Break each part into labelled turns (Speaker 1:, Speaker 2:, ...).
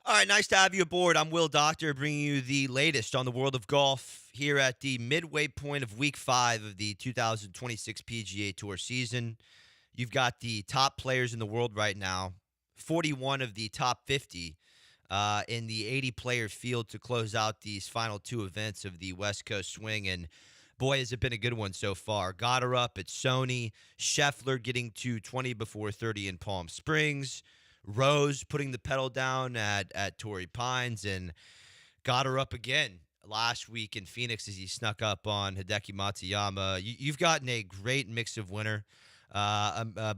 Speaker 1: All right, nice to have you aboard. I'm Will Doctor, bringing you the latest on the world of golf here at the midway point of week 5 of the 2026 PGA Tour season. You've got the top players in the world right now, 41 of the top 50 in the 80-player field to close out these final two events of the West Coast Swing. And boy, has it been a good one so far. Got her up at Sony, Scheffler getting to 20 before 30 in Palm Springs, Rose putting the pedal down at Torrey Pines, and got her up again last week in Phoenix as he snuck up on Hideki Matsuyama. You've gotten a great mix of winner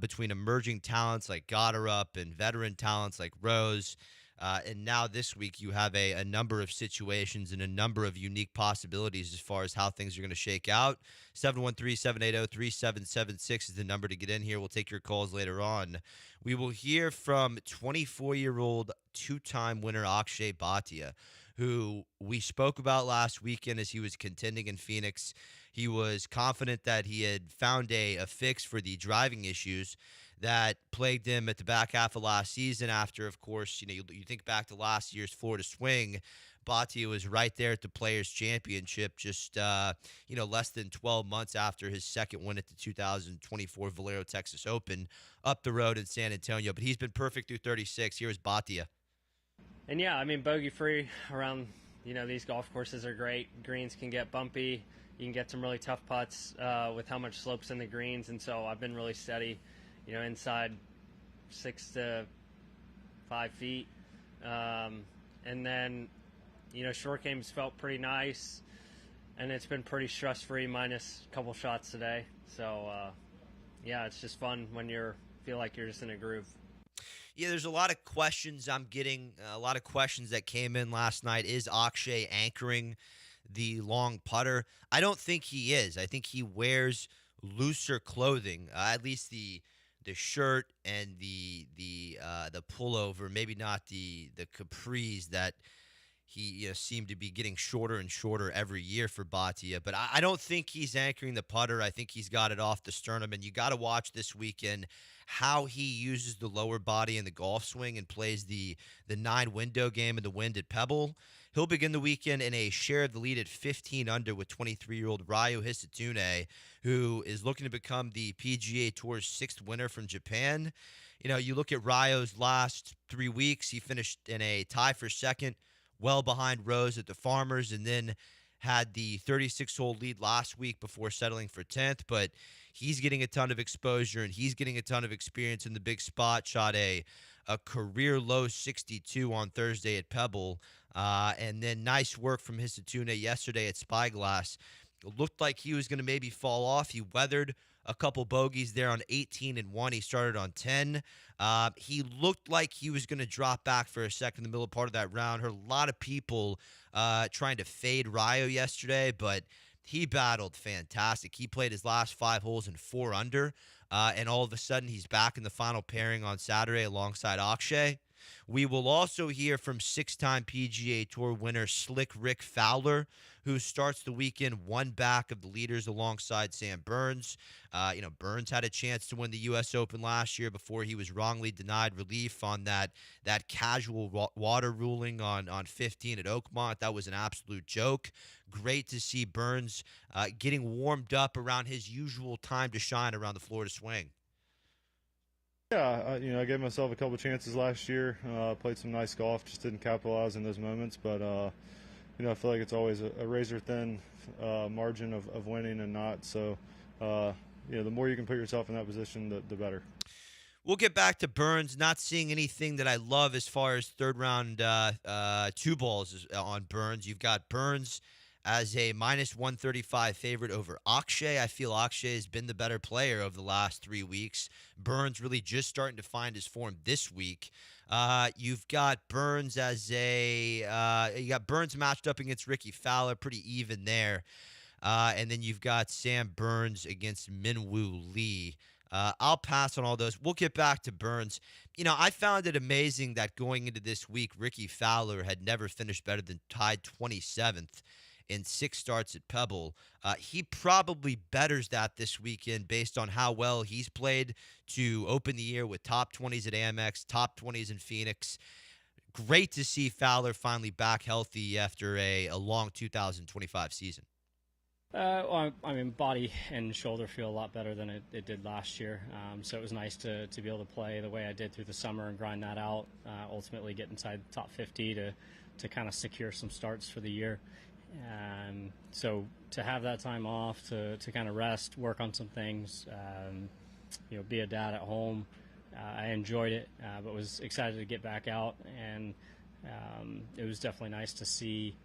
Speaker 1: between emerging talents like Goddard and veteran talents like Rose. And now this week you have a number of situations and a number of unique possibilities as far as how things are going to shake out. 713-780-3776 is the number to get in here. We'll take your calls later on. We will hear from 24-year-old two-time winner Akshay Bhatia, who we spoke about last weekend as he was contending in Phoenix. He was confident that he had found a fix for the driving issues that plagued him at the back half of last season after, of course, you think back to last year's Florida Swing. Bhatia was right there at the Players' Championship just, less than 12 months after his second win at the 2024 Valero Texas Open up the road in San Antonio. But he's been perfect through 36. Here's Bhatia.
Speaker 2: And yeah, I mean, bogey free around, these golf courses are great. Greens can get bumpy. You can get some really tough putts with how much slope's in the greens. And so I've been really steady, inside 6 to 5 feet. And then, short games felt pretty nice. And it's been pretty stress-free minus a couple shots today. So, it's just fun when feel like you're just in a groove.
Speaker 1: Yeah, there's a lot of questions I'm getting, a lot of questions that came in last night. Is Akshay anchoring the long putter? I don't think he is. I think he wears looser clothing, at least the shirt and the pullover, maybe not the capris that he seemed to be getting shorter and shorter every year for Bhatia. But I don't think he's anchoring the putter. I think he's got it off the sternum. And you got to watch this weekend how he uses the lower body in the golf swing and plays the 9-window game in the wind at Pebble. He'll begin the weekend in a share of the lead at 15 under with 23-year-old Ryo Hisatune, who is looking to become the PGA Tour's 6th winner from Japan. You look at Ryo's last 3 weeks, he finished in a tie for second, well behind Rose at the Farmers, and then had the 36-hole lead last week before settling for 10th. But he's getting a ton of exposure, and he's getting a ton of experience in the big spot. Shot a career low 62 on Thursday at Pebble. And then nice work from Hisatune yesterday at Spyglass. It looked like he was going to maybe fall off. He weathered a couple bogeys there on 18 and 1. He started on 10. He looked like he was going to drop back for a second in the middle part of that round. Heard a lot of people trying to fade Ryo yesterday, but he battled fantastic. He played his last 5 holes in 4 under, and all of a sudden he's back in the final pairing on Saturday alongside Akshay. We will also hear from 6-time PGA Tour winner Slick Rick Fowler, who starts the weekend one back of the leaders alongside Sam Burns. Burns had a chance to win the U.S. Open last year before he was wrongly denied relief on that casual water ruling on 15 at Oakmont. That was an absolute joke. Great to see Burns getting warmed up around his usual time to shine around the Florida Swing.
Speaker 3: Yeah, I gave myself a couple chances last year. Played some nice golf, just didn't capitalize in those moments. But I feel like it's always a razor-thin margin of winning and not. So, the more you can put yourself in that position, the better.
Speaker 1: We'll get back to Burns. Not seeing anything that I love as far as third round 2 balls on Burns. You've got Burns as a minus 135 favorite over Akshay. I feel Akshay has been the better player over the last 3 weeks. Burns really just starting to find his form this week. You've got Burns you got Burns matched up against Ricky Fowler, pretty even there. And then you've got Sam Burns against Minwoo Lee. I'll pass on all those. We'll get back to Burns. I found it amazing that going into this week, Ricky Fowler had never finished better than tied 27th in 6 starts at Pebble. He probably betters that this weekend based on how well he's played to open the year with top 20s at Amex, top 20s in Phoenix. great to see Fowler finally back healthy after a long 2025 season.
Speaker 4: Well, I mean, body and shoulder feel a lot better than it did last year. So it was nice to be able to play the way I did through the summer and grind that out. Ultimately, get inside the top 50 to kind of secure some starts for the year. So to have that time off to kind of rest, work on some things, be a dad at home. I enjoyed it, but was excited to get back out, and it was definitely nice to see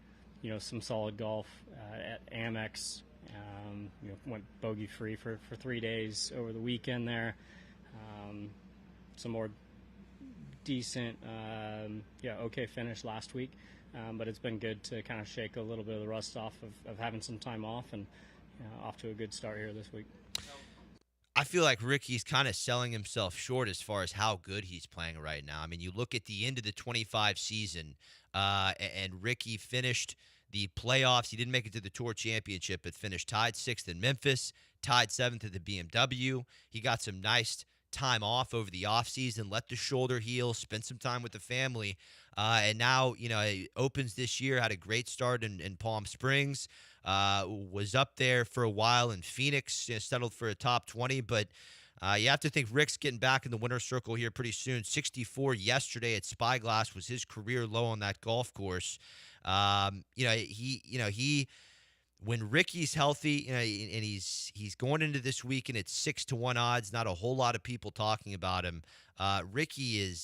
Speaker 4: some solid golf at Amex. Went bogey free for 3 days over the weekend there. Some more decent, okay finish last week. But it's been good to kind of shake a little bit of the rust off of having some time off, and off to a good start here this week.
Speaker 1: I feel like Ricky's kind of selling himself short as far as how good he's playing right now. I mean, you look at the end of the 25 season, and Ricky finished the playoffs. He didn't make it to the Tour Championship, but finished tied 6th in Memphis, tied 7th at the BMW. He got some nice time off over the offseason, let the shoulder heal, spent some time with the family, and now, he opens this year, had a great start in Palm Springs, was up there for a while in Phoenix, settled for a top 20, but you have to think Rick's getting back in the winner's circle here pretty soon. 64 yesterday at Spyglass was his career low on that golf course. When Ricky's healthy, and he's going into this week and it's 6-1 odds, not a whole lot of people talking about him. Ricky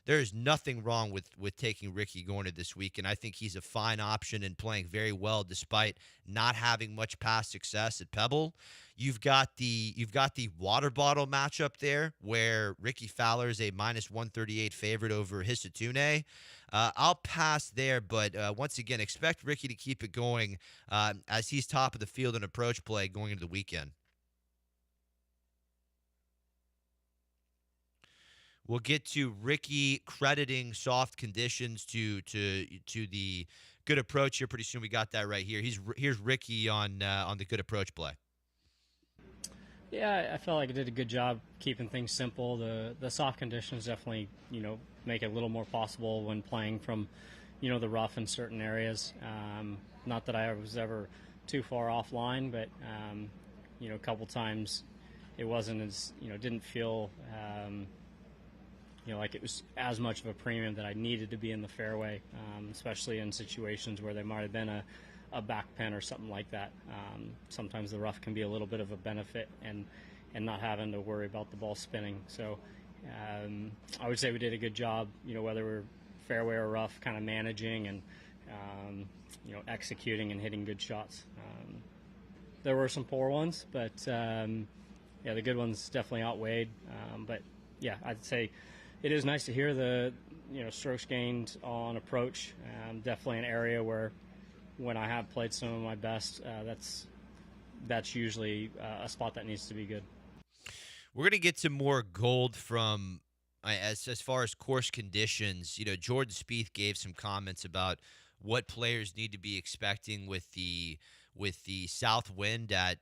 Speaker 1: there's nothing wrong with taking Ricky going into this week, and I think he's a fine option and playing very well despite not having much past success at Pebble. You've got the water bottle matchup there where Ricky Fowler is a -138 favorite over Hisatune. I'll pass there, but once again, expect Ricky to keep it going as he's top of the field in approach play going into the weekend. We'll get to Ricky crediting soft conditions to the good approach here pretty soon. We got that right here. Here's Ricky on the good approach play.
Speaker 4: Yeah, I felt like I did a good job keeping things simple. The soft conditions definitely, make it a little more possible when playing from, the rough in certain areas. Not that I was ever too far offline, but, a couple times it wasn't as, didn't feel, like it was as much of a premium that I needed to be in the fairway, especially in situations where there might have been a back pin or something like that. Sometimes the rough can be a little bit of a benefit and not having to worry about the ball spinning. So I would say we did a good job, whether we're fairway or rough, kind of managing and, executing and hitting good shots. There were some poor ones, but the good ones definitely outweighed. But yeah, I'd say it is nice to hear the, strokes gained on approach. Definitely an area where when I have played some of my best, that's usually a spot that needs to be good.
Speaker 1: We're going to get to more gold from as far as course conditions. Jordan Spieth gave some comments about what players need to be expecting with the south wind at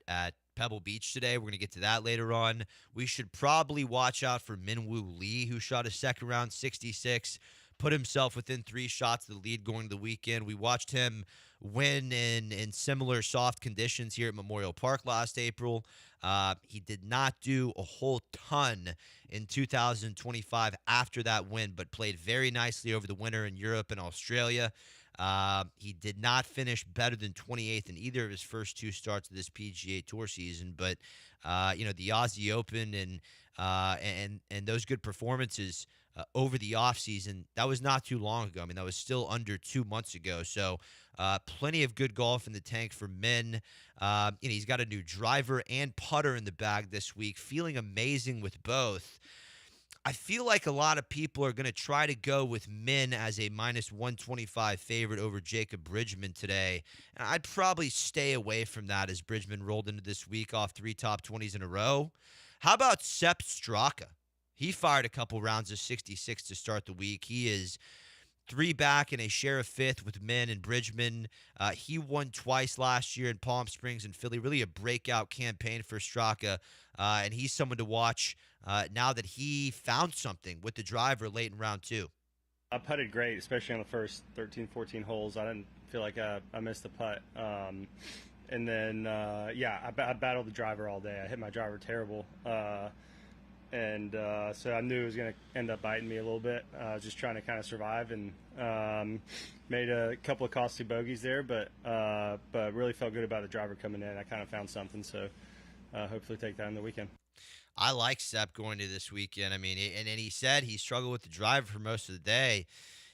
Speaker 1: Pebble Beach today. We're going to get to that later on. We should probably watch out for Minwoo Lee, who shot a second round 66, put himself within 3 shots of the lead going to the weekend. We watched him win in similar soft conditions here at Memorial Park last April. He did not do a whole ton in 2025 after that win, but played very nicely over the winter in Europe and Australia. He did not finish better than 28th in either of his first 2 starts of this PGA Tour season, but the Aussie Open and those good performances over the offseason, that was not too long ago. I mean, that was still under 2 months ago. So plenty of good golf in the tank for Min. He's got a new driver and putter in the bag this week, feeling amazing with both. I feel like a lot of people are going to try to go with Min as a -125 favorite over Jacob Bridgman today. And I'd probably stay away from that as Bridgman rolled into this week off 3 top 20s in a row. How about Sepp Straka? He fired a couple rounds of 66 to start the week. He is 3 back in a share of 5th with Min and Bridgman. He won twice last year in Palm Springs and Philly. Really a breakout campaign for Straka, and he's someone to watch now that he found something with the driver late in round 2.
Speaker 2: I putted great, especially on the first 13, 14 holes. I didn't feel like I missed the putt. And then, I battled the driver all day. I hit my driver terrible. So I knew it was going to end up biting me a little bit. Just trying to kind of survive, and made a couple of costly bogeys there, but really felt good about the driver coming in. I kind of found something, so hopefully take that in the weekend.
Speaker 1: I like Sepp going to this weekend. I mean, and he said he struggled with the driver for most of the day.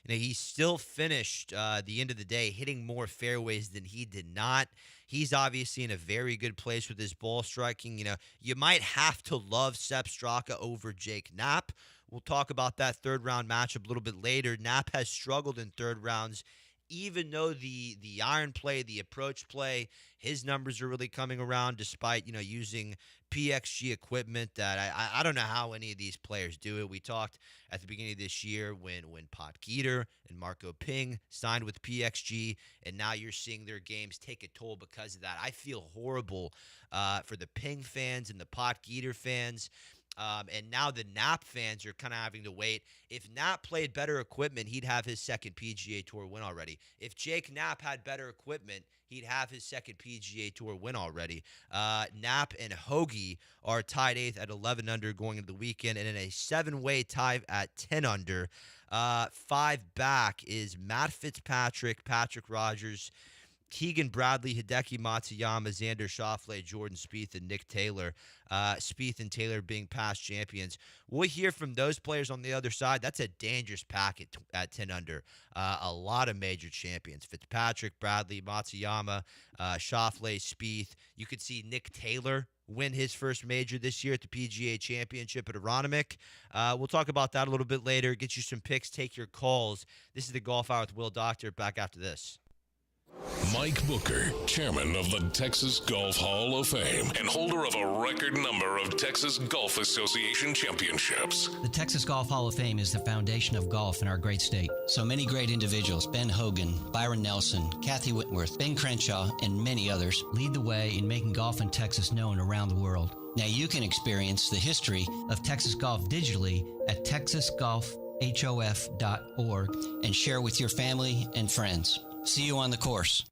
Speaker 1: He still finished the end of the day hitting more fairways than he did not. He's obviously in a very good place with his ball striking. You might have to love Sepp Straka over Jake Knapp. We'll talk about that third round matchup a little bit later. Knapp has struggled in third rounds, even though the iron play, the approach play, his numbers are really coming around despite, using PXG equipment that I don't know how any of these players do it. We talked at the beginning of this year when Potgieter and Marco Ping signed with PXG, and now you're seeing their games take a toll because of that. I feel horrible for the Ping fans and the Potgieter fans. And now the Knapp fans are kind of having to wait. If Knapp played better equipment, he'd have his second PGA Tour win already. If Jake Knapp had better equipment, he'd have his second PGA Tour win already. Knapp and Hoagie are tied 8th at 11 under going into the weekend, and in a 7-way tie at 10 under. 5 back is Matt Fitzpatrick, Patrick Rogers, Keegan Bradley, Hideki Matsuyama, Xander Schauffele, Jordan Spieth, and Nick Taylor. Spieth and Taylor being past champions. We'll hear from those players on the other side. That's a dangerous pack at 10 under. A lot of major champions. Fitzpatrick, Bradley, Matsuyama, Schauffele, Spieth. You could see Nick Taylor win his first major this year at the PGA Championship at Aronimink. We'll talk about that a little bit later. Get you some picks, take your calls. This is the Golf Hour with Will Doctor. Back after this.
Speaker 5: Mike Booker, chairman of the Texas Golf Hall of Fame and holder of a record number of Texas Golf Association championships.
Speaker 6: The Texas Golf Hall of Fame is the foundation of golf in our great state. So many great individuals, Ben Hogan, Byron Nelson, Kathy Whitworth, Ben Crenshaw, and many others, lead the way in making golf in Texas known around the world. Now you can experience the history of Texas golf digitally at texasgolfhof.org and share with your family and friends. See you on the course.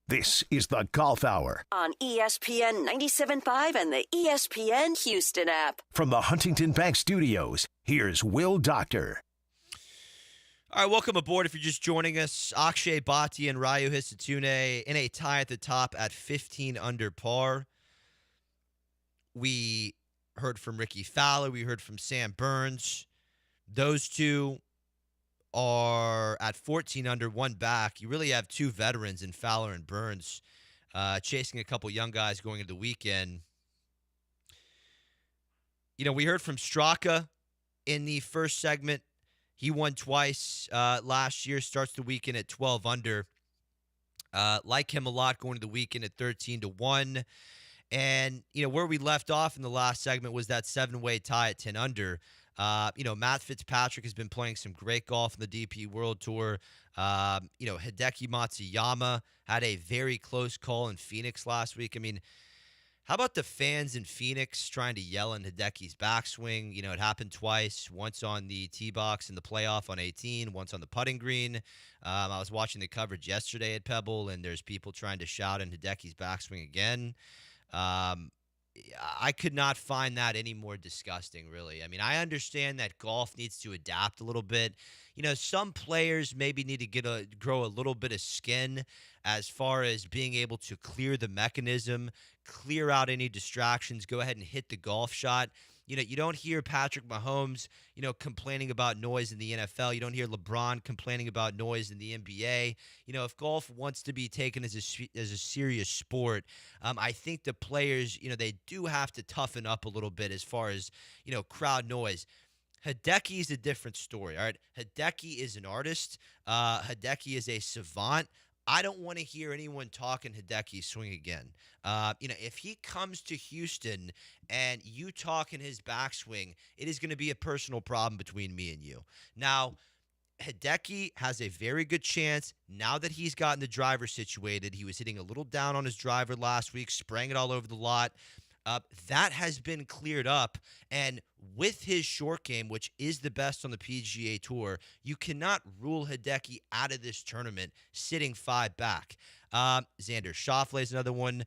Speaker 7: This is the Golf Hour
Speaker 8: on ESPN 97.5 and the ESPN Houston app.
Speaker 7: From the Huntington Bank Studios, here's Will Doctor.
Speaker 1: All right, welcome aboard if you're just joining us. Akshay Bhatia and Ryu Hisatune in a tie at the top at 15 under par. We heard from Ricky Fowler. We heard from Sam Burns. Those two are at 14 under, one back. You really have two veterans in Fowler and Burns chasing a couple young guys going into the weekend. You know, we heard from Straka in the first segment. He won twice last year, starts the weekend at 12 under. Like him a lot going to the weekend at 13 to 1. And, you know, where we left off in the last segment was that 7-way tie at 10 under. You know, Matt Fitzpatrick has been playing some great golf in the DP World Tour. You know, Hideki Matsuyama had a very close call in Phoenix last week. I mean, how about the fans in Phoenix trying to yell in Hideki's backswing? You know, it happened twice, once on the tee box in the playoff on 18, once on the putting green. I was watching the coverage yesterday at Pebble, and there's people trying to shout in Hideki's backswing again. I could not find that any more disgusting, really. I mean, I understand that golf needs to adapt a little bit. You know, some players maybe need to grow a little bit of skin as far as being able to clear the mechanism, clear out any distractions, go ahead and hit the golf shot. You know, you don't hear Patrick Mahomes, you know, complaining about noise in the NFL. You don't hear LeBron complaining about noise in the NBA. You know, if golf wants to be taken as a serious sport, I think the players, you know, they do have to toughen up a little bit as far as, you know, crowd noise. Hideki is a different story, all right? Hideki is an artist. Hideki is a savant. I don't want to hear anyone talking Hideki's swing again. You know, if he comes to Houston and you talk in his backswing, it is going to be a personal problem between me and you. Now, Hideki has a very good chance now that he's gotten the driver situated. He was hitting a little down on his driver last week, spraying it all over the lot. That has been cleared up, and with his short game, which is the best on the PGA Tour, you cannot rule Hideki out of this tournament sitting 5 back. Xander Schauffele is another one.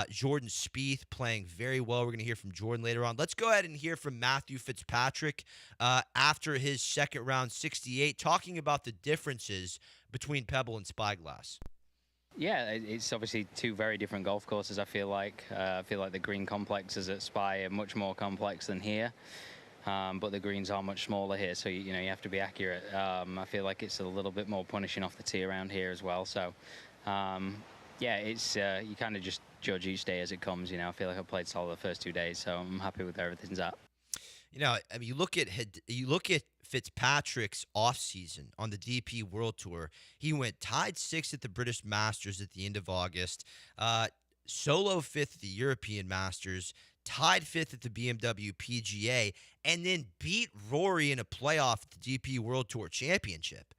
Speaker 1: Jordan Spieth playing very well. We're going to hear from Jordan later on. Let's go ahead and hear from Matthew Fitzpatrick after his second round 68, talking about the differences between Pebble and Spyglass.
Speaker 9: Yeah, it's obviously two very different golf courses. I feel like the green complexes at Spy are much more complex than here, but the greens are much smaller here, so you have to be accurate. I feel like it's a little bit more punishing off the tee around here as well. So, yeah, it's you kind of just judge each day as it comes. You know, I feel like I played solid the first 2 days, so I'm happy with where everything's at.
Speaker 1: You know, I mean, you look at Fitzpatrick's offseason on the DP World Tour. He went tied 6th at the British Masters at the end of August, solo 5th at the European Masters, tied 5th at the BMW PGA, and then beat Rory in a playoff at the DP World Tour Championship.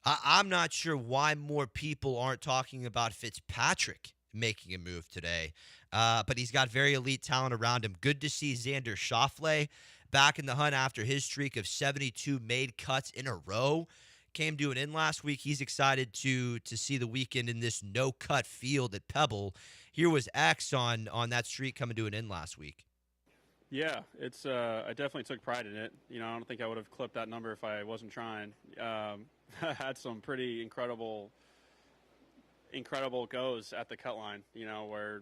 Speaker 1: I'm not sure why more people aren't talking about Fitzpatrick making a move today, but he's got very elite talent around him. Good to see Xander Schauffele back in the hunt after his streak of 72 made cuts in a row came to an end last week. He's excited to see the weekend in this no-cut field at Pebble. Here was X on that streak coming to an end last week.
Speaker 10: Yeah, it's I definitely took pride in it. You know, I don't think I would have clipped that number if I wasn't trying. I had some pretty incredible goes at the cut line, you know, where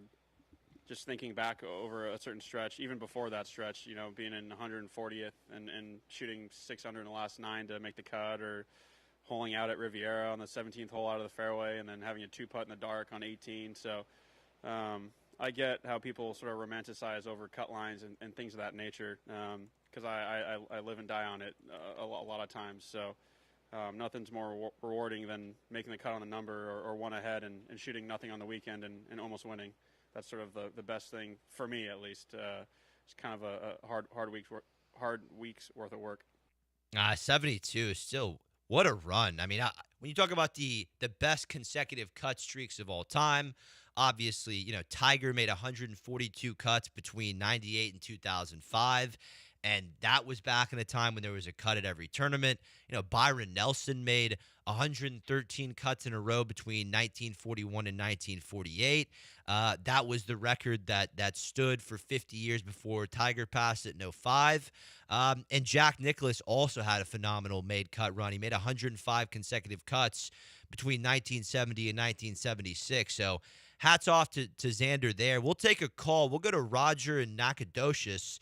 Speaker 10: just thinking back over a certain stretch, even before that stretch, you know, being in 140th and shooting 600 in the last 9 to make the cut, or holing out at Riviera on the 17th hole out of the fairway and then having a 2-putt in the dark on 18. So I get how people sort of romanticize over cut lines and things of that nature, because I live and die on it a lot of times. So nothing's more rewarding than making the cut on the number or one ahead and shooting nothing on the weekend and almost winning. That's sort of the best thing for me, at least. It's kind of a hard week's worth of work.
Speaker 1: 72 is still, what a run. I mean, when you talk about the best consecutive cut streaks of all time, obviously, you know, Tiger made 142 cuts between 98 and 2005. And that was back in a time when there was a cut at every tournament. Byron Nelson made 113 cuts in a row between 1941 and 1948. That was the record that stood for 50 years before Tiger passed it in 05. And Jack Nicklaus also had a phenomenal made cut run. He made 105 consecutive cuts between 1970 and 1976. So hats off to Xander there. We'll take a call. We'll go to Roger in Nacogdoches.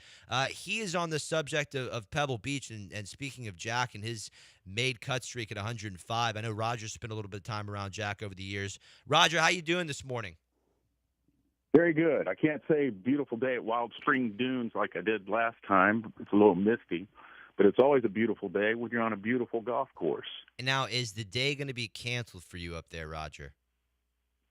Speaker 1: He is on the subject of Pebble Beach, and speaking of Jack and his made cut streak at 105. I know Roger spent a little bit of time around Jack over the years. Roger, how you doing this morning?
Speaker 11: Very good. I can't say beautiful day at Wild Spring Dunes like I did last time. It's a little misty, but it's always a beautiful day when you're on a beautiful golf course.
Speaker 1: And now, is the day going to be canceled for you up there, Roger?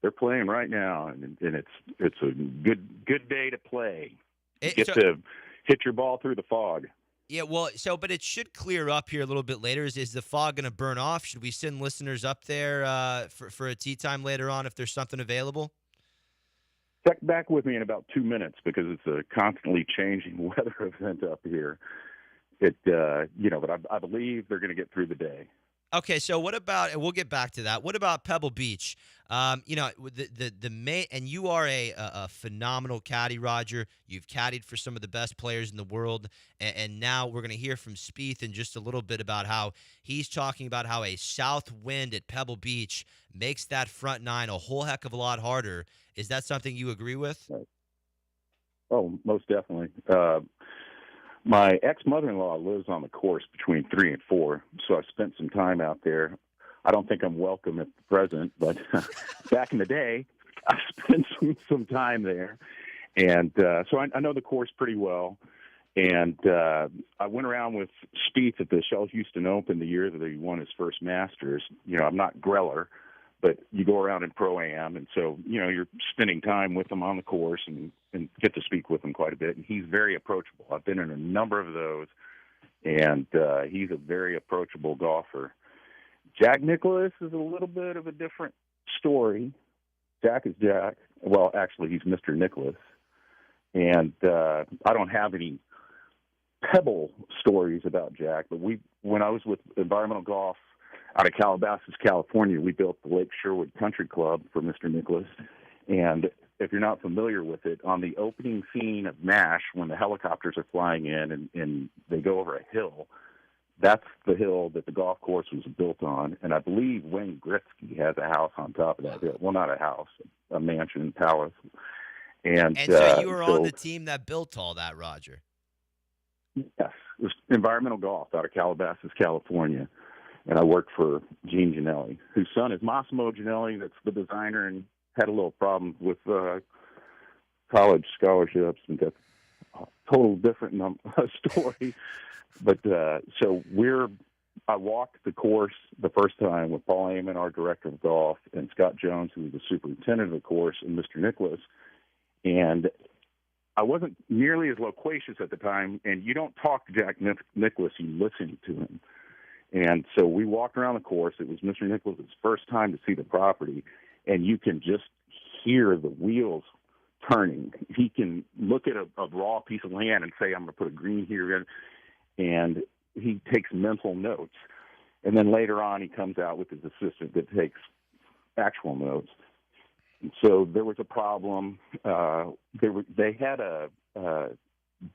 Speaker 11: They're playing right now, and it's a good day to play. You get to hit your ball through the fog.
Speaker 1: Yeah, well, but it should clear up here a little bit later. Is the fog going to burn off? Should we send listeners up there for a tee time later on if there's something available?
Speaker 11: Check back with me in about 2 minutes because it's a constantly changing weather event up here. But I believe they're going to get through the day.
Speaker 1: Okay, so what about, and we'll get back to that. What about Pebble Beach? And you are a phenomenal caddy, Roger. You've caddied for some of the best players in the world, and now we're going to hear from Spieth in just a little bit about how he's talking about how a south wind at Pebble Beach makes that front nine a whole heck of a lot harder. Is that something you agree with?
Speaker 11: Oh, most definitely. My ex-mother-in-law lives on the course between 3 and 4, so I spent some time out there. I don't think I'm welcome at the present, but back in the day, I spent some time there. And so I know the course pretty well. And I went around with Spieth at the Shell Houston Open the year that he won his first Masters. I'm not Greller, but you go around in Pro-Am, and so, you're spending time with him on the course and get to speak with him quite a bit. And he's very approachable. I've been in a number of those, and he's a very approachable golfer. Jack Nicklaus is a little bit of a different story. Jack is Jack. Well, actually, he's Mr. Nicklaus. And I don't have any Pebble stories about Jack, but when I was with Environmental Golf out of Calabasas, California, we built the Lake Sherwood Country Club for Mr. Nicklaus. And if you're not familiar with it, on the opening scene of MASH, when the helicopters are flying in and they go over a hill, that's the hill that the golf course was built on. And I believe Wayne Gretzky has a house on top of that hill. Well, not a house, a mansion, palace. And
Speaker 1: so you were on the team that built all that, Roger?
Speaker 11: Yes. It was Environmental Golf out of Calabasas, California. And I worked for Gene Ginelli, whose son is Massimo Ginelli. That's the designer, and had a little problem with college scholarships, and that's a total different story. But so I walked the course the first time with Paul Amon, our director of golf, and Scott Jones, who was the superintendent of the course, and Mr. Nicklaus. And I wasn't nearly as loquacious at the time, and you don't talk to Jack Nicklaus, you listen to him. And so we walked around the course. It was Mr. Nicklaus' first time to see the property, and you can just hear the wheels turning. He can look at a raw piece of land and say, I'm going to put a green here, and he takes mental notes. And then later on, he comes out with his assistant that takes actual notes. And so there was a problem. They had a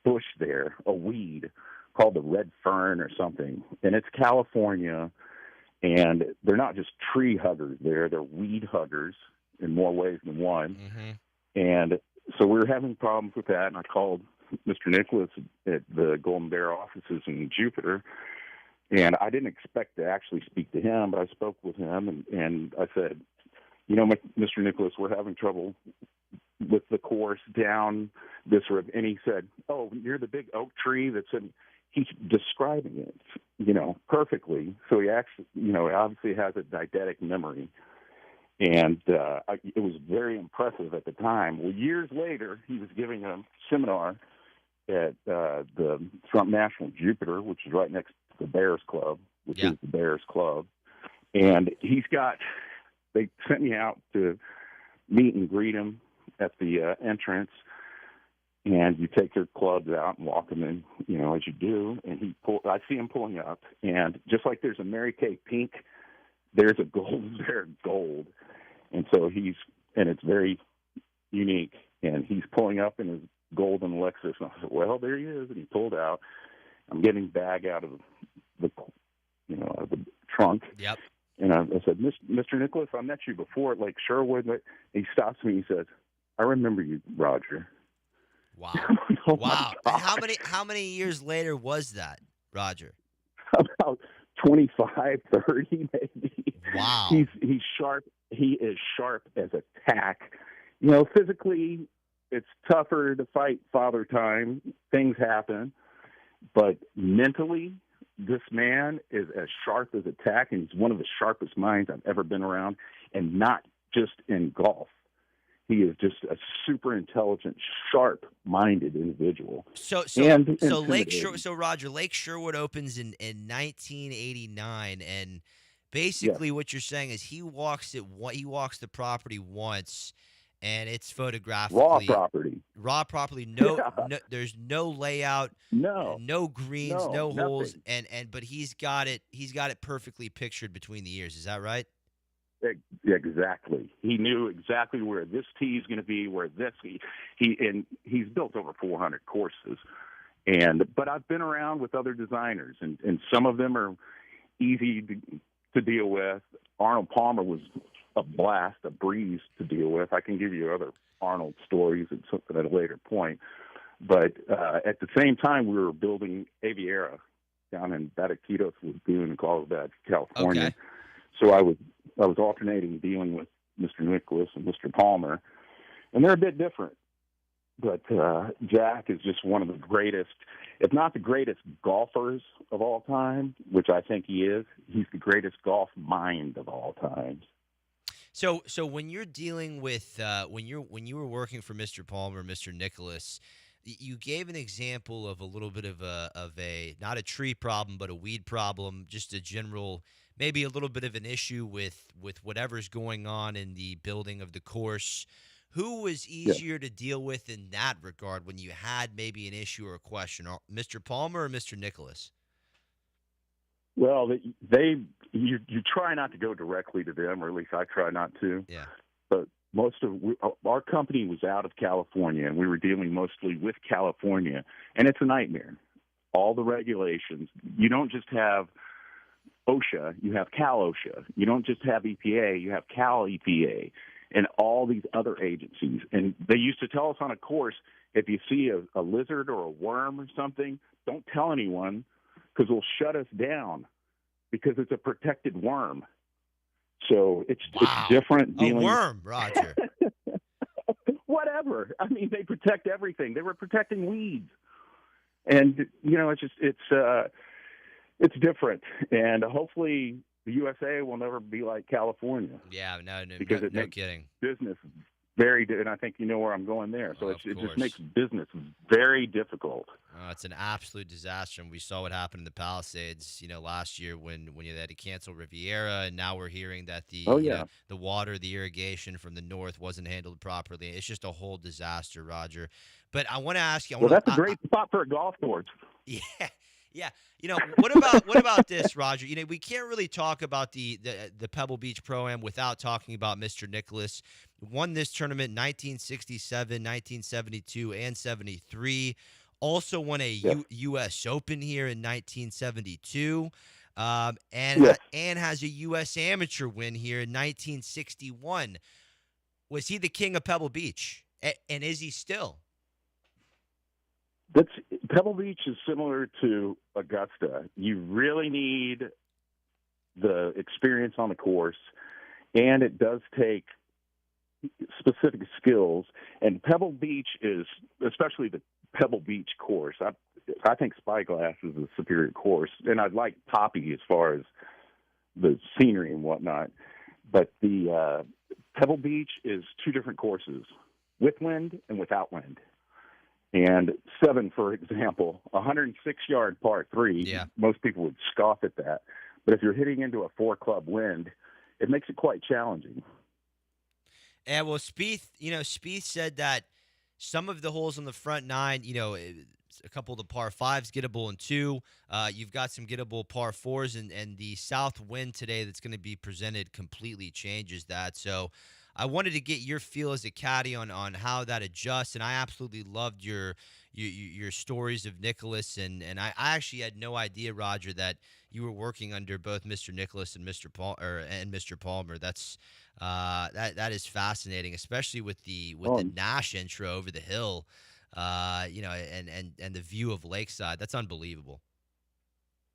Speaker 11: bush there, a weed, called the red fern or something, and it's California, and they're not just tree huggers there, they're weed huggers in more ways than one. Mm-hmm. And so we were having problems with that, and I called Mr. Nicklaus at the Golden Bear offices in Jupiter, and I didn't expect to actually speak to him, but I spoke with him, and I said, Mr. Nicklaus, we're having trouble with the course down this road. And he said, oh, you're the big oak tree that's in. He's describing it, perfectly. So he actually, obviously has a eidetic memory. And it was very impressive at the time. Well, years later, he was giving a seminar at the Trump National Jupiter, which is right next to the Bears Club, which is the Bears Club. And they sent me out to meet and greet him at the entrance. and you take your clubs out and walk them in, as you do. And I see him pulling up, and just like there's a Mary Kay pink, there's a golden bear gold, and so it's very unique. And he's pulling up in his golden Lexus, and I said, "Well, there he is." And he pulled out. I'm getting bag out of the, out of the trunk.
Speaker 1: Yep.
Speaker 11: And I said, "Mr. Nicholas, I met you before at Lake Sherwood." And he stops me. He says, "I remember you, Roger."
Speaker 1: Wow.
Speaker 11: Oh,
Speaker 1: wow. And how many years later was that, Roger?
Speaker 11: About 25, 30 maybe.
Speaker 1: Wow.
Speaker 11: He's sharp. He is sharp as a tack. Physically, it's tougher to fight Father Time. Things happen. But mentally, this man is as sharp as a tack, and he's one of the sharpest minds I've ever been around, and not just in golf. He is just a super intelligent, sharp-minded individual.
Speaker 1: So Roger, Lake Sherwood opens in 1989, and basically what you're saying is he walks the property once, and it's photographically raw property. No, there's no layout, no greens, no holes, but he's got it perfectly pictured between the ears. Is that right?
Speaker 11: Exactly. He knew exactly where this tee is going to be, where this he's built over 400 courses. But I've been around with other designers, and some of them are easy to deal with. Arnold Palmer was a blast, a breeze to deal with. I can give you other Arnold stories at a later point. But at the same time, we were building Aviera down in Bataquitos Lagoon in Carlsbad, California.
Speaker 1: Okay.
Speaker 11: So I was alternating dealing with Mr. Nicholas and Mr. Palmer, and they're a bit different. But Jack is just one of the greatest, if not the greatest golfers of all time, which I think he is. He's the greatest golf mind of all time.
Speaker 1: So when you're dealing with when you were working for Mr. Palmer, Mr. Nicholas, you gave an example of a little bit of a not a tree problem, but a weed problem, just a general, maybe a little bit of an issue with whatever's going on in the building of the course. Who was easier to deal with in that regard when you had maybe an issue or a question, Mr. Palmer or Mr. Nicholas?
Speaker 11: Well, you try not to go directly to them, or at least I try not to.
Speaker 1: Yeah.
Speaker 11: But our company was out of California, and we were dealing mostly with California, and it's a nightmare. All the regulations. You don't just have OSHA, you have Cal OSHA. You don't just have EPA, you have Cal EPA, and all these other agencies. And they used to tell us on a course, if you see a lizard or a worm or something, don't tell anyone, because it'll shut us down, because it's a protected worm. So it's different dealing.
Speaker 1: A worm, Roger.
Speaker 11: Whatever. I mean, they protect everything. They were protecting weeds, and it's different. And hopefully, the USA will never be like California.
Speaker 1: Yeah, no
Speaker 11: makes
Speaker 1: kidding.
Speaker 11: Business very, and I think you know where I'm going there. So it just makes business very difficult.
Speaker 1: It's an absolute disaster, and we saw what happened in the Palisades, last year when they had to cancel Riviera, and now we're hearing that the water, the irrigation from the north wasn't handled properly. It's just a whole disaster, Roger. But I want to ask you.
Speaker 11: That's a great spot for a golf course.
Speaker 1: Yeah. Yeah, what about this, Roger? We can't really talk about the Pebble Beach Pro-Am without talking about Mr. Nicholas. Won this tournament in 1967, 1972, and 73. Also won a U.S. Open here in 1972, and has a U.S. Amateur win here in 1961. Was he the king of Pebble Beach, and is he still?
Speaker 11: Pebble Beach is similar to Augusta. You really need the experience on the course, and it does take specific skills. And Pebble Beach is, especially the Pebble Beach course, I think Spyglass is a superior course, and I'd like Poppy as far as the scenery and whatnot. But the Pebble Beach is two different courses, with wind and without wind. And 7, for example, 106-yard par 3, most people would scoff at that. But if you're hitting into a 4-club wind, it makes it quite challenging.
Speaker 1: And well, Spieth said that some of the holes on the front nine, a couple of the par fives gettable in two. You've got some gettable par fours, and the south wind today that's going to be presented completely changes that. So I wanted to get your feel as a caddy on how that adjusts, and I absolutely loved your stories of Nicholas, and I actually had no idea, Roger, that you were working under both Mr. Nicholas and Mr. Palmer. That's that is fascinating, especially with the Nash intro over the hill, and the view of Lakeside. That's unbelievable.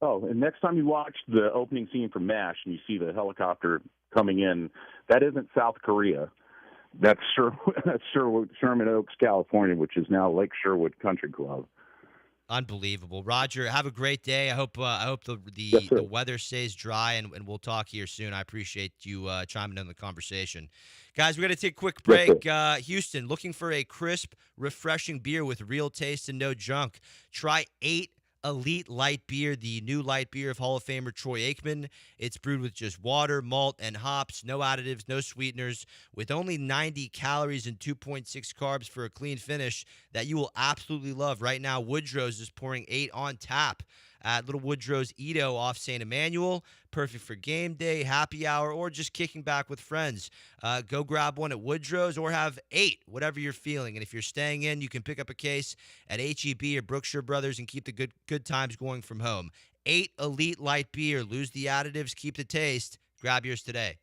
Speaker 11: Oh, and next time you watch the opening scene from MASH and you see the helicopter coming in, that isn't South Korea. That's Sherman Oaks, California, which is now Lake Sherwood Country Club.
Speaker 1: Unbelievable, Roger. Have a great day. I hope the
Speaker 11: Yes, sir.
Speaker 1: weather stays dry, and we'll talk here soon. I appreciate you chiming in on the conversation, guys. We're gonna take a quick break. Houston, looking for a crisp, refreshing beer with real taste and no junk? Try 8 Elite Light Beer, the new light beer of Hall of Famer Troy Aikman. It's brewed with just water, malt, and hops, no additives, no sweeteners, with only 90 calories and 2.6 carbs for a clean finish that you will absolutely love. Right now, Woodrow's is pouring 8 on tap at Little Woodrow's Edo off St. Emmanuel. Perfect for game day, happy hour, or just kicking back with friends. Go grab one at Woodrow's or have 8, whatever you're feeling. And if you're staying in, you can pick up a case at H-E-B or Brookshire Brothers and keep the good times going from home. 8 Elite Light Beer. Lose the additives, keep the taste. Grab yours today.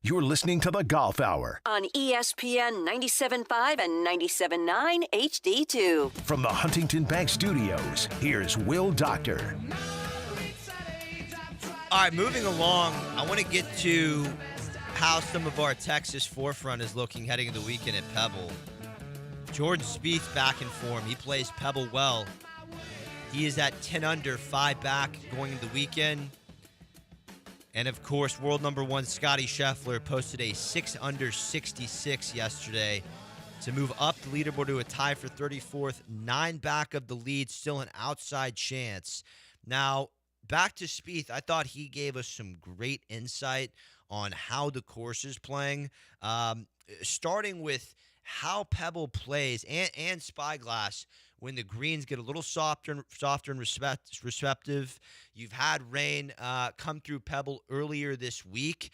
Speaker 7: You're listening to the Golf Hour
Speaker 8: on ESPN 97.5 and 97.9 HD2.
Speaker 7: from the Huntington Bank Studios. Here's Will Doctor.
Speaker 1: All right, moving along, I want to get to how some of our Texas forefront is looking heading into the weekend at Pebble. Jordan Spieth back in form. He plays Pebble well. He is at 10 under, 5 back going into the weekend. And, of course, world number 1 Scottie Scheffler posted a 6 under 66 yesterday to move up the leaderboard to a tie for 34th, 9 back of the lead, still an outside chance. Now, back to Spieth, I thought he gave us some great insight on how the course is playing, starting with how Pebble plays and Spyglass when the greens get a little softer and receptive. You've had rain come through Pebble earlier this week.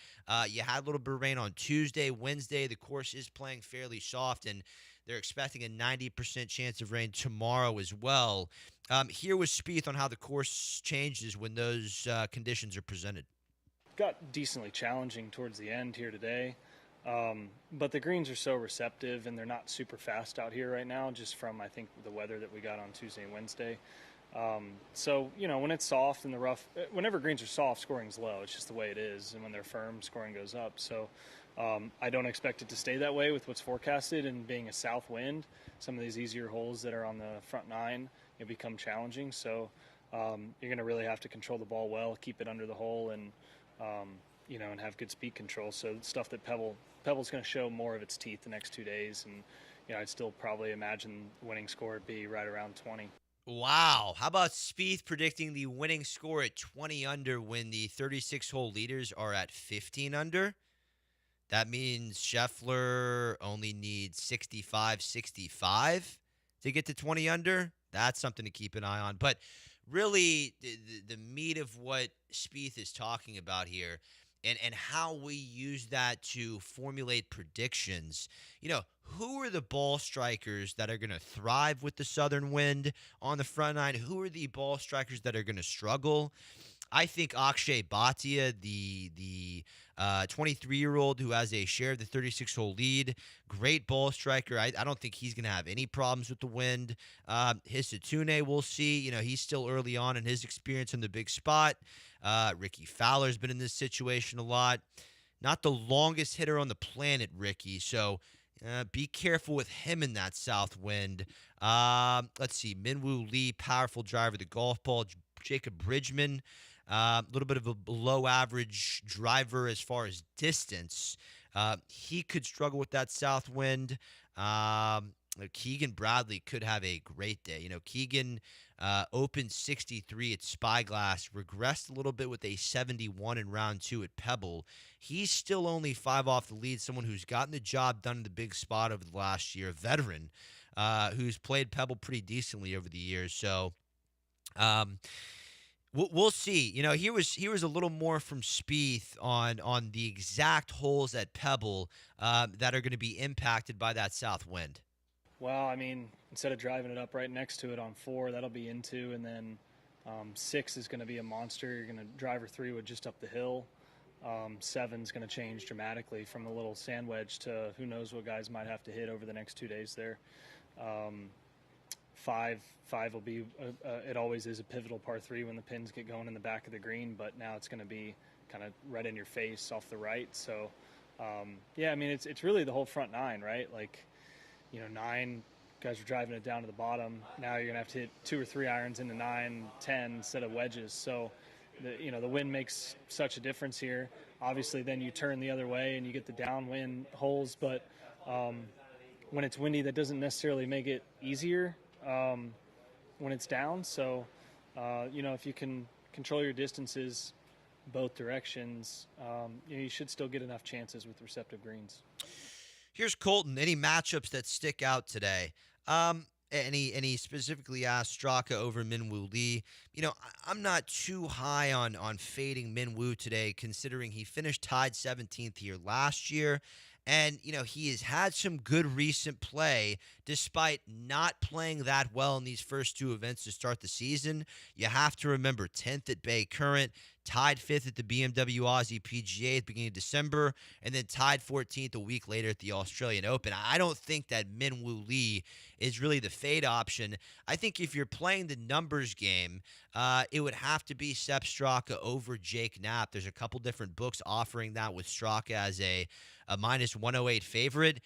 Speaker 1: You had a little bit of rain on Tuesday, Wednesday. The course is playing fairly soft, and they're expecting a 90% chance of rain tomorrow as well. Here was Spieth on how the course changes when those conditions are presented.
Speaker 12: Got decently challenging towards the end here today. But the greens are so receptive, and they're not super fast out here right now, just from, I think, the weather that we got on Tuesday and Wednesday. So, when it's soft in the rough, whenever greens are soft, scoring's low. It's just the way it is. And when they're firm, scoring goes up. So I don't expect it to stay that way with what's forecasted, and being a south wind, some of these easier holes that are on the front 9 become challenging. So you're going to really have to control the ball well, keep it under the hole, and and have good speed control. So stuff that Pebble's going to show more of its teeth the next 2 days, and I'd still probably imagine the winning score would be right around 20.
Speaker 1: Wow. How about Spieth predicting the winning score at 20 under when the 36-hole leaders are at 15 under? That means Scheffler only needs 65 to get to 20 under. That's something to keep an eye on. But really, the meat of what Spieth is talking about here, and how we use that to formulate predictions. Who are the ball strikers that are going to thrive with the southern wind on the front 9? Who are the ball strikers that are going to struggle? I think Akshay Bhatia, the 23-year-old who has a share of the 36-hole lead, great ball striker. I don't think he's going to have any problems with the wind. Hisatune, we'll see. He's still early on in his experience in the big spot. Ricky Fowler's been in this situation a lot. Not the longest hitter on the planet, Ricky, so be careful with him in that south wind. Let's see. Minwoo Lee, powerful driver of the golf ball. Jacob Bridgman, a little bit of a below-average driver as far as distance. He could struggle with that south wind. Keegan Bradley could have a great day. Keegan opened 63 at Spyglass, regressed a little bit with a 71 in round 2 at Pebble. He's still only 5 off the lead, someone who's gotten the job done in the big spot over the last year, a veteran who's played Pebble pretty decently over the years. So we'll see. Here was a little more from Spieth on the exact holes at Pebble that are going to be impacted by that south wind.
Speaker 12: Well, instead of driving it up right next to it on 4, that'll be into, and then 6 is going to be a monster. You're going to driver 3 with just up the hill. 7's going to change dramatically from a little sand wedge to who knows what guys might have to hit over the next 2 days there. 5 will be, it always is a pivotal par 3 when the pins get going in the back of the green, but now it's going to be kind of right in your face off the right. So, it's really the whole front 9, right? 9 guys are driving it down to the bottom. Now you're going to have to hit 2 or 3 irons into 9, 10 instead of wedges. So, the wind makes such a difference here. Obviously, then you turn the other way and you get the downwind holes, but when it's windy, that doesn't necessarily make it easier when it's down. So, if you can control your distances both directions, you should still get enough chances with receptive greens.
Speaker 1: Here's Colton. Any matchups that stick out today? And he specifically asked Straka over Minwoo Lee. I'm not too high on fading Minwoo today, considering he finished tied 17th here last year. And, he has had some good recent play despite not playing that well in these first 2 events to start the season. You have to remember 10th at Bay Current, tied 5th at the BMW Aussie PGA at the beginning of December, and then tied 14th a week later at the Australian Open. I don't think that Min Woo Lee is really the fade option. I think if you're playing the numbers game, it would have to be Sepp Straka over Jake Knapp. There's a couple different books offering that with Straka as a minus 108 favorite.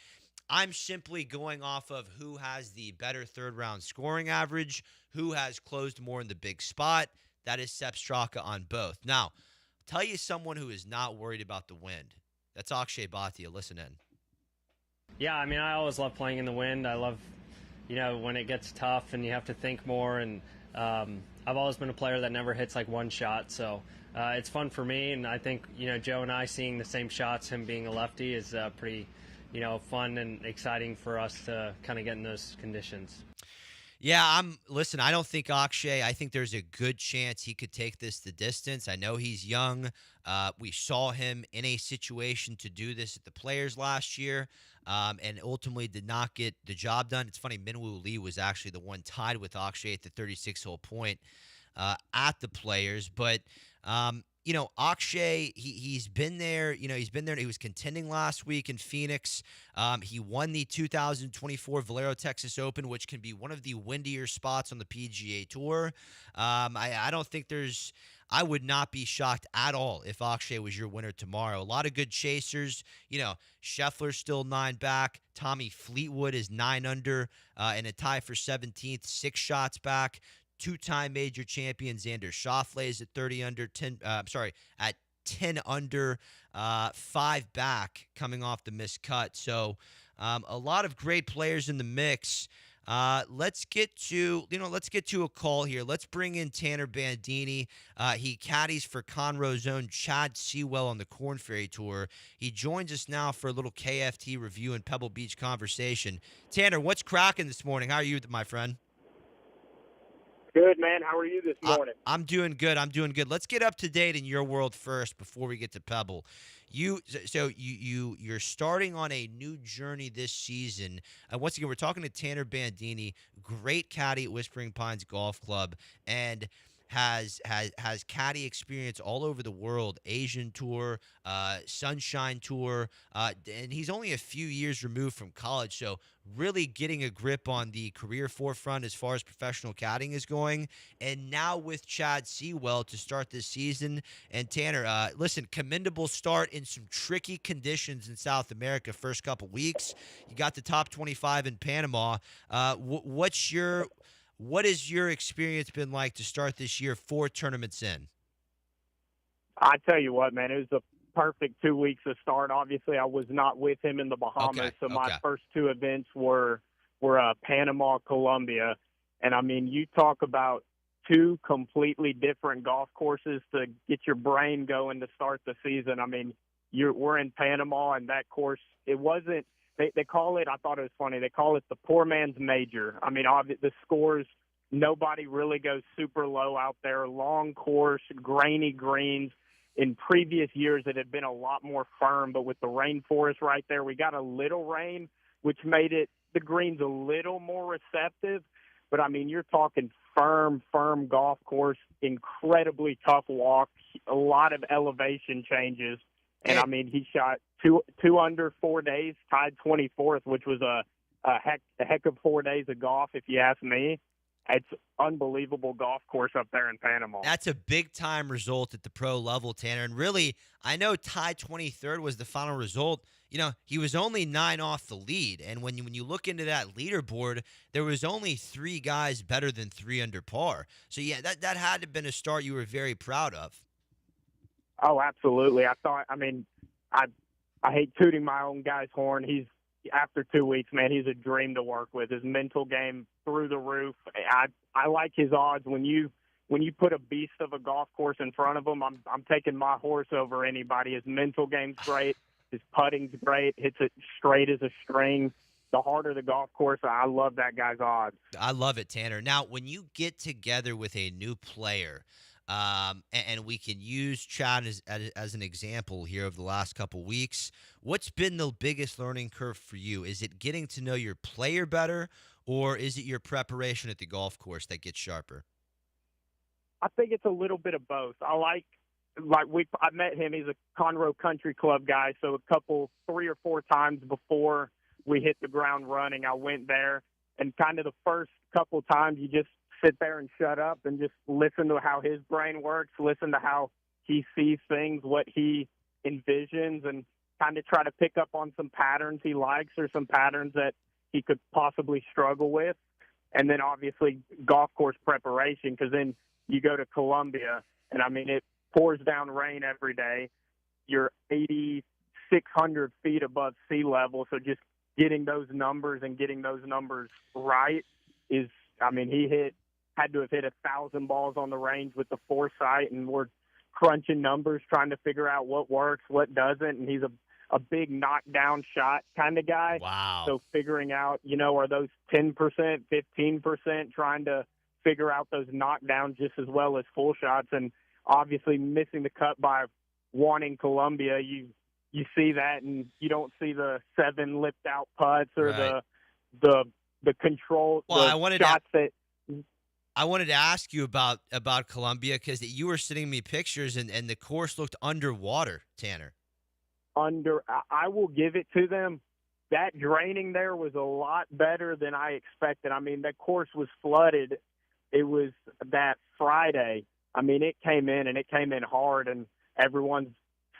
Speaker 1: I'm simply going off of who has the better third-round scoring average, who has closed more in the big spot. That is Sepp Straka on both. Now, tell you someone who is not worried about the wind. That's Akshay Bhatia. Listen in.
Speaker 2: Yeah, I mean, I always love playing in the wind. I love, when it gets tough and you have to think more. And I've always been a player that never hits like one shot. So it's fun for me. And I think, Joe and I seeing the same shots, him being a lefty, is pretty fun and exciting for us to kind of get in those conditions.
Speaker 1: Yeah, listen, I don't think Akshay, I think there's a good chance he could take this the distance. I know he's young. We saw him in a situation to do this at the Players last year, and ultimately did not get the job done. It's funny, Min Woo Lee was actually the one tied with Akshay at the 36-hole point at the Players. But Akshay, he's been there. He's been there. He was contending last week in Phoenix. He won the 2024 Valero Texas Open, which can be one of the windier spots on the PGA Tour. I don't think I would not be shocked at all if Akshay was your winner tomorrow. A lot of good chasers. Scheffler's still 9 back. Tommy Fleetwood is 9 under and a tie for 17th, 6 shots back. Two-time major champion Xander Schauffele is at 10 under, 5 back coming off the missed cut. So a lot of great players in the mix. Let's get to a call here. Let's bring in Tanner Bandini. He caddies for Conroe's own Chad Sewell on the Korn Ferry Tour. He joins us now for a little KFT review and Pebble Beach conversation. Tanner, what's cracking this morning? How are you, my friend?
Speaker 13: Good, man. How are you this morning?
Speaker 1: I'm doing good. Let's get up to date in your world first before we get to Pebble. You're starting on a new journey this season. Once again, we're talking to Tanner Bandini, great caddy at Whispering Pines Golf Club, and has caddy experience all over the world, Asian Tour, Sunshine Tour, and he's only a few years removed from college, so really getting a grip on the career forefront as far as professional caddying is going. And now with Chad Sewell to start this season. And Tanner, listen, commendable start in some tricky conditions in South America first couple weeks. You got the top 25 in Panama. What has your experience been like to start this year 4 tournaments in?
Speaker 13: I tell you what, man, it was a perfect 2 weeks to start. Obviously, I was not with him in the Bahamas, so my first 2 events were Panama, Colombia. And, I mean, you talk about 2 completely different golf courses to get your brain going to start the season. I mean, we're in Panama, and that course, it wasn't – They call it, I thought it was funny, they call it the poor man's major. I mean, the scores, nobody really goes super low out there. Long course, grainy greens. In previous years, it had been a lot more firm, but with the rainforest right there, we got a little rain, which made the greens a little more receptive. But, I mean, you're talking firm golf course, incredibly tough walk, a lot of elevation changes. And, I mean, he shot two under 4 days, tied 24th, which was a heck of 4 days of golf, if you ask me. It's unbelievable golf course up there in Panama.
Speaker 1: That's a big-time result at the pro level, Tanner. And really, I know tied 23rd was the final result. He was only 9 off the lead. And when you look into that leaderboard, there was only 3 guys better than 3 under par. So, yeah, that had to have been a start you were very proud of.
Speaker 13: Oh, absolutely. I hate tooting my own guy's horn. After 2 weeks, man, he's a dream to work with. His mental game through the roof. I like his odds. When you put a beast of a golf course in front of him, I'm taking my horse over anybody. His mental game's great. His putting's great. Hits it straight as a string. The harder the golf course, I love that guy's odds.
Speaker 1: I love it, Tanner. Now, when you get together with a new player, and we can use Chad as an example here of the last couple weeks. What's been the biggest learning curve for you? Is it getting to know your player better, or is it your preparation at the golf course that gets sharper?
Speaker 13: I think it's a little bit of both. I like I met him. He's a Conroe Country Club guy. So 3 or 4 times before we hit the ground running, I went there, and kind of the first couple times you just sit there and shut up and just listen to how his brain works, listen to how he sees things, what he envisions, and kind of try to pick up on some patterns he likes or some patterns that he could possibly struggle with. And then obviously golf course preparation, because then you go to Columbia, and I mean, it pours down rain every day. You're 8,600 feet above sea level, so just getting those numbers and getting those numbers right is, I mean, he had to have hit 1,000 balls on the range with the foresight, and we're crunching numbers, trying to figure out what works, what doesn't, and he's a big knockdown shot kind of guy.
Speaker 1: Wow.
Speaker 13: So figuring out, are those 10%, 15%, trying to figure out those knockdowns just as well as full shots, and obviously missing the cut by wanting Columbia, you see that, and you don't see the 7 lipped out putts or
Speaker 1: Right.
Speaker 13: the control.
Speaker 1: Well,
Speaker 13: the
Speaker 1: I wanted
Speaker 13: shots
Speaker 1: I wanted to ask you about Columbia, because you were sending me pictures and the course looked underwater, Tanner.
Speaker 13: I will give it to them. That draining there was a lot better than I expected. I mean, that course was flooded. It was that Friday. I mean, it came in hard, and everyone's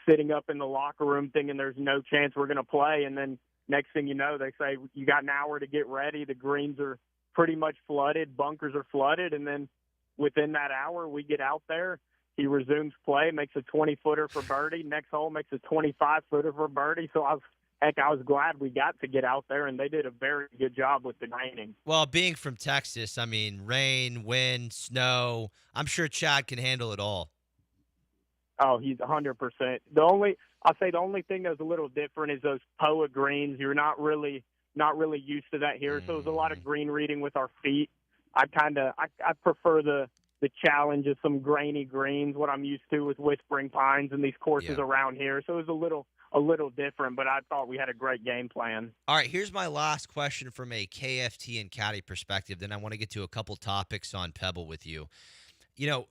Speaker 13: sitting up in the locker room thinking there's no chance we're going to play. And then next thing you know, they say, you got an hour to get ready. The greens are pretty much flooded. Bunkers are flooded. And then within that hour, we get out there. He resumes play, makes a 20-footer for birdie. Next hole makes a 25-footer for birdie. So I was glad we got to get out there, and they did a very good job with the draining.
Speaker 1: Well, being from Texas, I mean, rain, wind, snow, I'm sure Chad can handle it all.
Speaker 13: Oh, he's 100%. The only thing that's a little different is those POA greens. You're not really used to that here. So it was a lot of green reading with our feet. I prefer the challenge of some grainy greens, what I'm used to with Whispering Pines and these courses around here. So it was a little different, but I thought we had a great game plan.
Speaker 1: All right, here's my last question from a KFT and caddy perspective. Then I want to get to a couple topics on Pebble with you.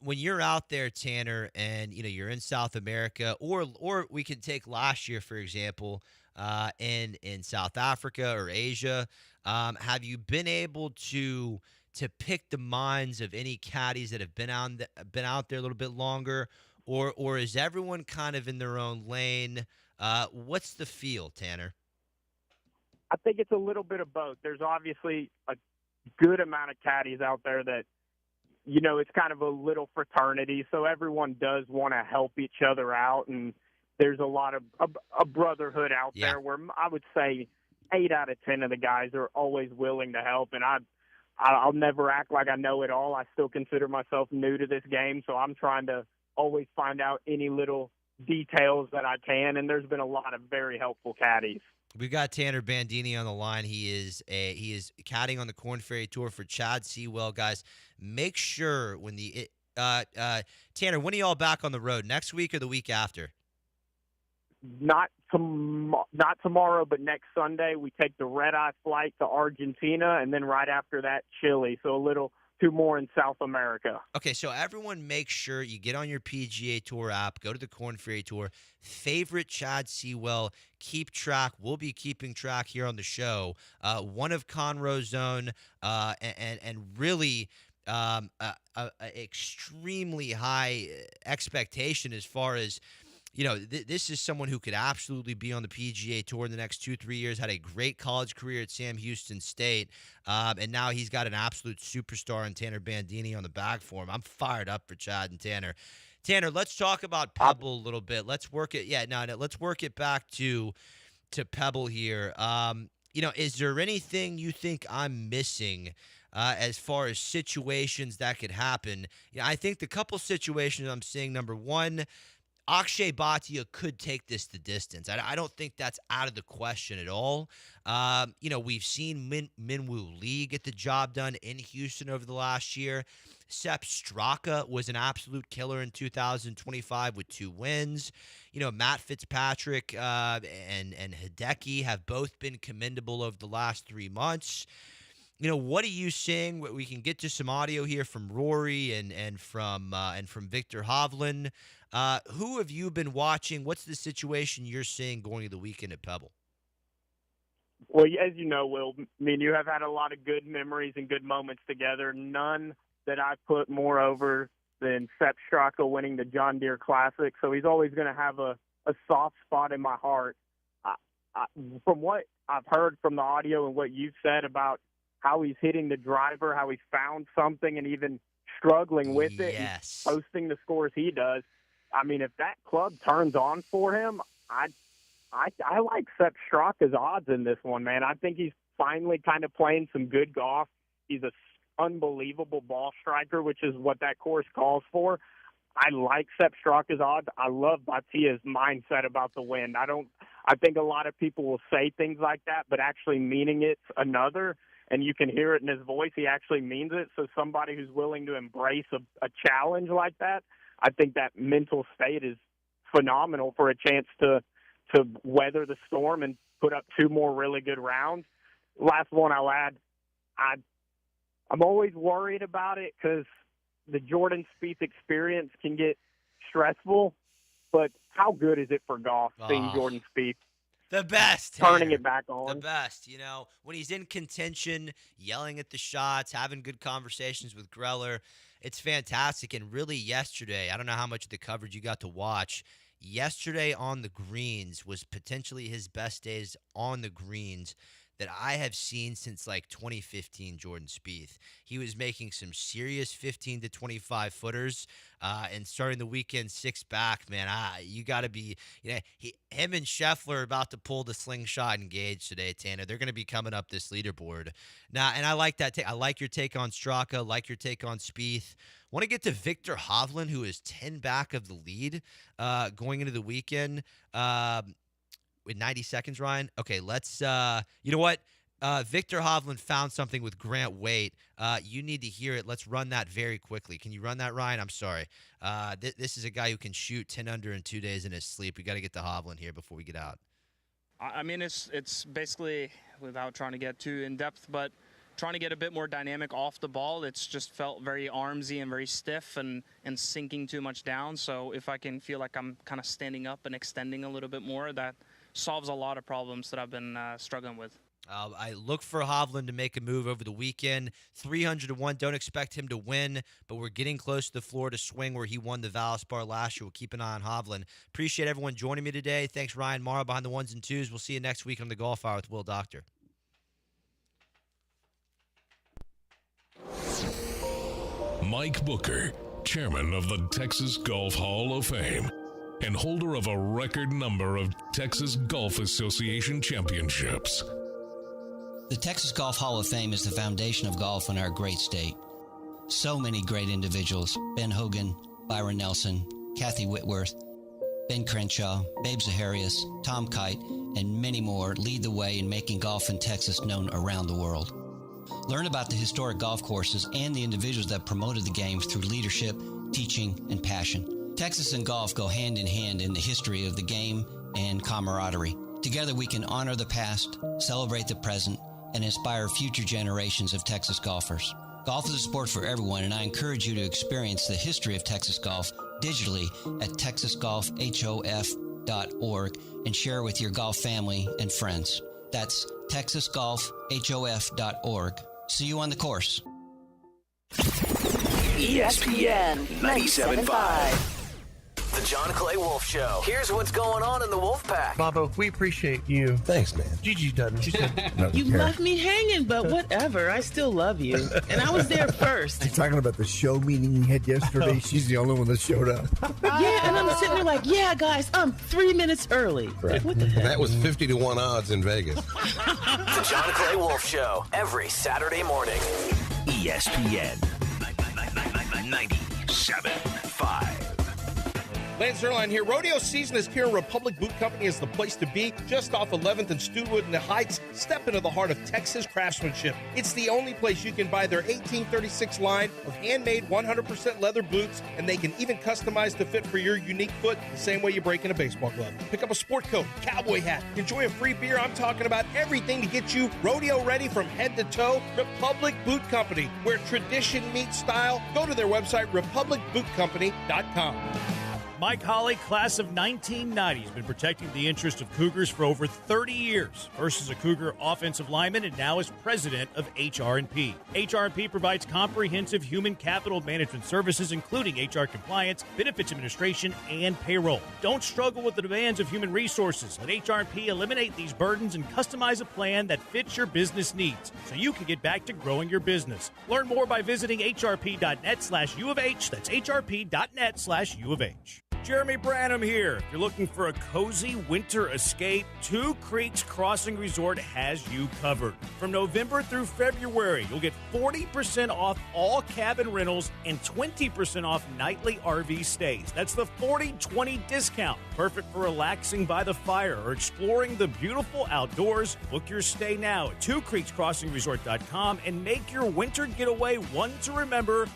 Speaker 1: When you're out there, Tanner, and you're in South America, or we can take last year, for example, in South Africa or Asia, have you been able to pick the minds of any caddies that have been out there a little bit longer, or is everyone kind of in their own lane? What's the feel, Tanner?
Speaker 13: I think it's a little bit of both. There's obviously a good amount of caddies out there that, it's kind of a little fraternity, so everyone does want to help each other out, and there's a lot of a brotherhood out there where I would say 8 out of 10 of the guys are always willing to help, and I'll never act like I know it all. I still consider myself new to this game, so I'm trying to always find out any little details that I can, and there's been a lot of very helpful caddies.
Speaker 1: We've got Tanner Bandini on the line. He is caddying on the Korn Ferry Tour for Chad Sewell. Guys, make sure when Tanner, when are y'all back on the road? Next week or the week after?
Speaker 13: Not tomorrow, but next Sunday we take the red-eye flight to Argentina, and then right after that, Chile. So 2 more in South America.
Speaker 1: Okay, so everyone make sure you get on your PGA Tour app, go to the Korn Ferry Tour, favorite Chad Sewell, keep track. We'll be keeping track here on the show. One of Conroe's own, and really extremely high expectation as far as, this is someone who could absolutely be on the PGA Tour in the next 2-3 years, had a great college career at Sam Houston State, and now he's got an absolute superstar in Tanner Bandini on the back for him. I'm fired up for Chad and Tanner. Tanner, let's talk about Pebble a little bit. Let's work it. Let's work it back to Pebble here. Is there anything you think I'm missing as far as situations that could happen? I think the couple situations I'm seeing, number one, Akshay Bhatia could take this the distance. I don't think that's out of the question at all. We've seen Minwoo Lee get the job done in Houston over the last year. Sepp Straka was an absolute killer in 2025 with 2 wins. Matt Fitzpatrick and Hideki have both been commendable over the last 3 months. what are you seeing? We can get to some audio here from Rory and from Viktor Hovland. Who have you been watching? What's the situation you're seeing going to the weekend at Pebble?
Speaker 13: Well, as you know, Will, me and you have had a lot of good memories and good moments together. None that I put more over than Sepp Straka winning the John Deere Classic. So he's always going to have a soft spot in my heart. From what I've heard from the audio and what you've said about how he's hitting the driver, how he's found something and even struggling with it, and posting the scores he does. I mean, if that club turns on for him, I like Sepp Straka's odds in this one, man. I think he's finally kind of playing some good golf. He's an unbelievable ball striker, which is what that course calls for. I like Sepp Straka's odds. I love Batia's mindset about the win. I think a lot of people will say things like that, but actually meaning it's another. And you can hear it in his voice. He actually means it. So somebody who's willing to embrace a challenge like that, I think that mental state is phenomenal for a chance to weather the storm and put up 2 more really good rounds. Last one I'll add, I'm always worried about it because the Jordan Spieth experience can get stressful, but how good is it for golf seeing Jordan Spieth?
Speaker 1: The best.
Speaker 13: Turning it back on.
Speaker 1: The best. When he's in contention, yelling at the shots, having good conversations with Greller, it's fantastic. And really yesterday, I don't know how much of the coverage you got to watch, yesterday on the greens was potentially his best days on the greens that I have seen since like 2015 Jordan Spieth. He was making some serious 15 to 25 footers and starting the weekend 6 back, man. You got to be, him and Scheffler are about to pull the slingshot engaged today, Tanner. They're going to be coming up this leaderboard. Now, and I like that. I like your take on Straka, like your take on Spieth. Want to get to Viktor Hovland, who is 10 back of the lead going into the weekend. With 90 seconds, Ryan. Okay, let's. You know what? Viktor Hovland found something with Grant Waite. You need to hear it. Let's run that very quickly. Can you run that, Ryan? I'm sorry. This is a guy who can shoot 10 under in 2 days in his sleep. We got to get to Hovland here before we get out.
Speaker 14: I mean, it's basically, without trying to get too in depth, but trying to get a bit more dynamic off the ball. It's just felt very armsy and very stiff and sinking too much down. So if I can feel like I'm kind of standing up and extending a little bit more, that solves a lot of problems that I've been struggling with.
Speaker 1: I look for Hovland to make a move over the weekend. 300-1. Don't expect him to win, but we're getting close to the Florida swing where he won the Valspar last year. We'll keep an eye on Hovland. Appreciate everyone joining me today. Thanks, Ryan Mara, behind the ones and twos. We'll see you next week on the Golf Hour with Will Doctor.
Speaker 5: Mike Booker, chairman of the Texas Golf Hall of Fame and holder of a record number of Texas Golf Association championships.
Speaker 6: The Texas Golf Hall of Fame is the foundation of golf in our great state. So many great individuals: Ben Hogan, Byron Nelson, Kathy Whitworth, Ben Crenshaw, Babe Zaharias, Tom Kite, and many more lead the way in making golf in Texas known around the world. Learn about the historic golf courses and the individuals that promoted the game through leadership, teaching, and passion. Texas and golf go hand in hand in the history of the game and camaraderie. Together we can honor the past, celebrate the present, and inspire future generations of Texas golfers. Golf is a sport for everyone, and I encourage you to experience the history of Texas golf digitally at texasgolfhof.org and share it with your golf family and friends. That's texasgolfhof.org. See you on the course.
Speaker 7: ESPN 97.5.
Speaker 15: The John Clay Wolf Show. Here's what's going on in the Wolf Pack.
Speaker 16: Bobo, we appreciate you.
Speaker 17: Thanks, man.
Speaker 16: Gigi doesn't. She said,
Speaker 17: no,
Speaker 18: you left me hanging, but whatever. I still love you. And I was there first.
Speaker 17: You're talking about the show meeting we had yesterday. She's the only one that showed up.
Speaker 18: Yeah, and I'm sitting there like, yeah, guys, I'm 3 minutes early.
Speaker 17: Right.
Speaker 18: What the heck?
Speaker 17: That was 50-1 odds in Vegas.
Speaker 15: The John Clay Wolf Show. Every Saturday morning.
Speaker 7: ESPN 97.5.
Speaker 19: Lance Zerline here. Rodeo season is here. Republic Boot Company is the place to be. Just off 11th and Stewart in the Heights. Step into the heart of Texas craftsmanship. It's the only place you can buy their 1836 line of handmade 100% leather boots, and they can even customize to fit for your unique foot the same way you break in a baseball glove. Pick up a sport coat, cowboy hat, enjoy a free beer. I'm talking about everything to get you rodeo ready from head to toe. Republic Boot Company, where tradition meets style. Go to their website, republicbootcompany.com.
Speaker 20: Mike Holly, class of 1990, has been protecting the interest of Cougars for over 30 years. First as a Cougar offensive lineman and now as president of HR&P. HR&P provides comprehensive human capital management services, including HR compliance, benefits administration, and payroll. Don't struggle with the demands of human resources. Let HR&P eliminate these burdens and customize a plan that fits your business needs so you can get back to growing your business. Learn more by visiting hrp.net/U of H. That's hrp.net/U of H. Jeremy Branham here. If you're looking for a cozy winter escape, Two Creeks Crossing Resort has you covered. From November through February, you'll get 40% off all cabin rentals and 20% off nightly RV stays. That's the 40-20 discount. Perfect for relaxing by the fire or exploring the beautiful outdoors. Book your stay now at twocreekscrossingresort.com and make your winter getaway one to remember